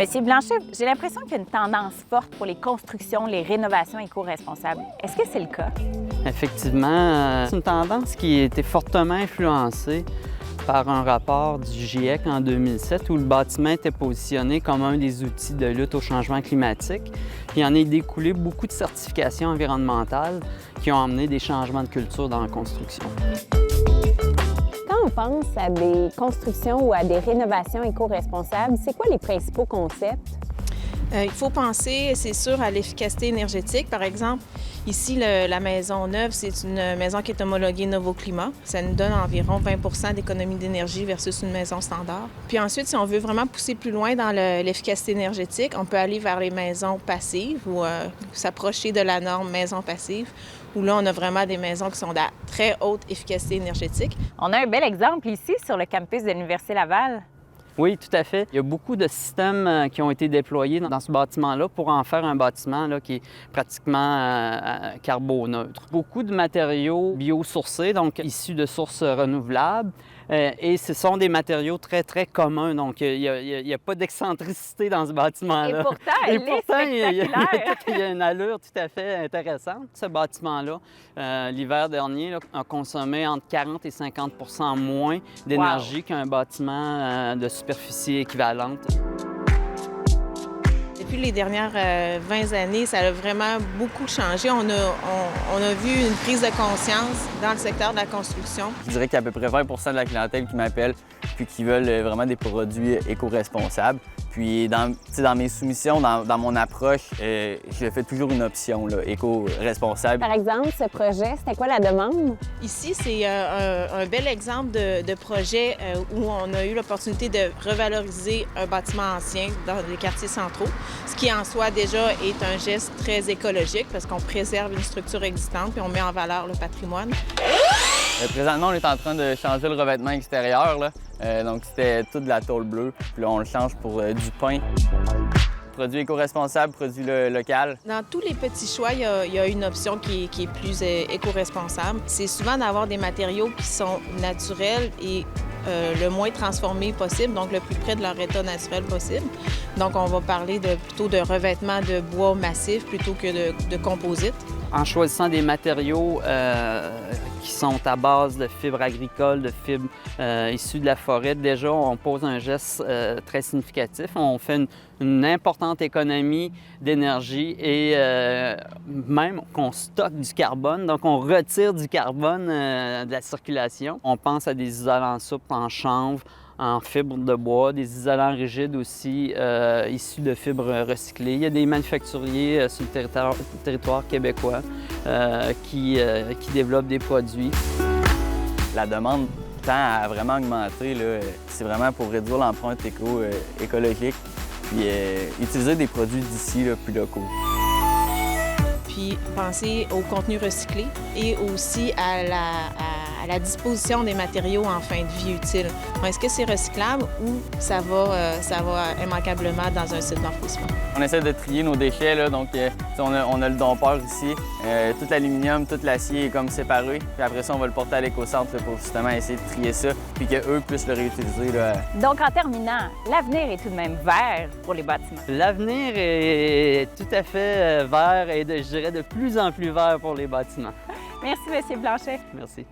Monsieur Blanchet, j'ai l'impression qu'il y a une tendance forte pour les constructions, les rénovations éco-responsables. Est-ce que c'est le cas? Effectivement, c'est une tendance qui a été fortement influencée par un rapport du GIEC en 2007 où le bâtiment était positionné comme un des outils de lutte au changement climatique. Il en est découlé beaucoup de certifications environnementales qui ont amené des changements de culture dans la construction. Quand on pense à des constructions ou à des rénovations éco-responsables, c'est quoi les principaux concepts? Il faut penser, c'est sûr, à l'efficacité énergétique. Par exemple, ici, la maison neuve, c'est une maison qui est homologuée Novoclimat. Ça nous donne environ 20 d'économie d'énergie versus une maison standard. Puis ensuite, si on veut vraiment pousser plus loin dans l'efficacité énergétique, on peut aller vers les maisons passives ou s'approcher de la norme maison passive, où là, on a vraiment des maisons qui sont de très haute efficacité énergétique. On a un bel exemple ici sur le campus de l'Université Laval. Oui, tout à fait. Il y a beaucoup de systèmes qui ont été déployés dans ce bâtiment-là pour en faire un bâtiment là, qui est pratiquement carboneutre. Beaucoup de matériaux biosourcés, donc issus de sources renouvelables. Et ce sont des matériaux très, très communs. Donc, il n'y a pas d'excentricité dans ce bâtiment-là. Et pourtant, il y a une allure tout à fait intéressante. Ce bâtiment-là, l'hiver dernier, là, a consommé entre 40 et 50 moins d'énergie qu'un bâtiment de superficie équivalente. Depuis les dernières 20 années, ça a vraiment beaucoup changé. On a vu une prise de conscience dans le secteur de la construction. Je dirais qu'il y a à peu près 20 de la clientèle qui m'appelle puis qui veulent vraiment des produits éco-responsables. Puis dans mes soumissions, dans mon approche, je fais toujours une option là, éco-responsable. Par exemple, ce projet, c'était quoi la demande? Ici, c'est un bel exemple de projet où on a eu l'opportunité de revaloriser un bâtiment ancien dans les quartiers centraux, ce qui en soi déjà est un geste très écologique parce qu'on préserve une structure existante puis on met en valeur le patrimoine. Présentement, on est en train de changer le revêtement extérieur. Là. Donc, c'était toute de la tôle bleue. Puis là, on le change pour du pain. Produit éco-responsable, produit local. Dans tous les petits choix, il y a une option qui est plus éco-responsable. C'est souvent d'avoir des matériaux qui sont naturels et le moins transformés possible, donc le plus près de leur état naturel possible. Donc, on va parler plutôt de revêtement de bois massif plutôt que de composite. En choisissant des matériaux qui sont à base de fibres agricoles, de fibres issues de la forêt, déjà, on pose un geste très significatif. On fait une importante économie d'énergie et même qu'on stocke du carbone. Donc, on retire du carbone de la circulation. On pense à des isolants souples en chanvre, en fibres de bois, des isolants rigides aussi issus de fibres recyclées. Il y a des manufacturiers sur le territoire québécois qui développent des produits. La demande tend à vraiment augmenter. C'est vraiment pour réduire l'empreinte écologique puis utiliser des produits d'ici plus locaux. Puis penser au contenu recyclé et aussi à la disposition des matériaux en fin de vie utile. Est-ce que c'est recyclable ou ça va immanquablement dans un site d'enfouissement? On essaie de trier nos déchets, là, donc on a le dompeur ici. Tout l'aluminium, tout l'acier est comme séparé. Puis après ça, on va le porter à l'éco-centre pour justement essayer de trier ça puis qu'eux puissent le réutiliser. Là. Donc, en terminant, l'avenir est tout de même vert pour les bâtiments. L'avenir est tout à fait vert et je dirais de plus en plus vert pour les bâtiments. Merci, M. Blanchet. Merci.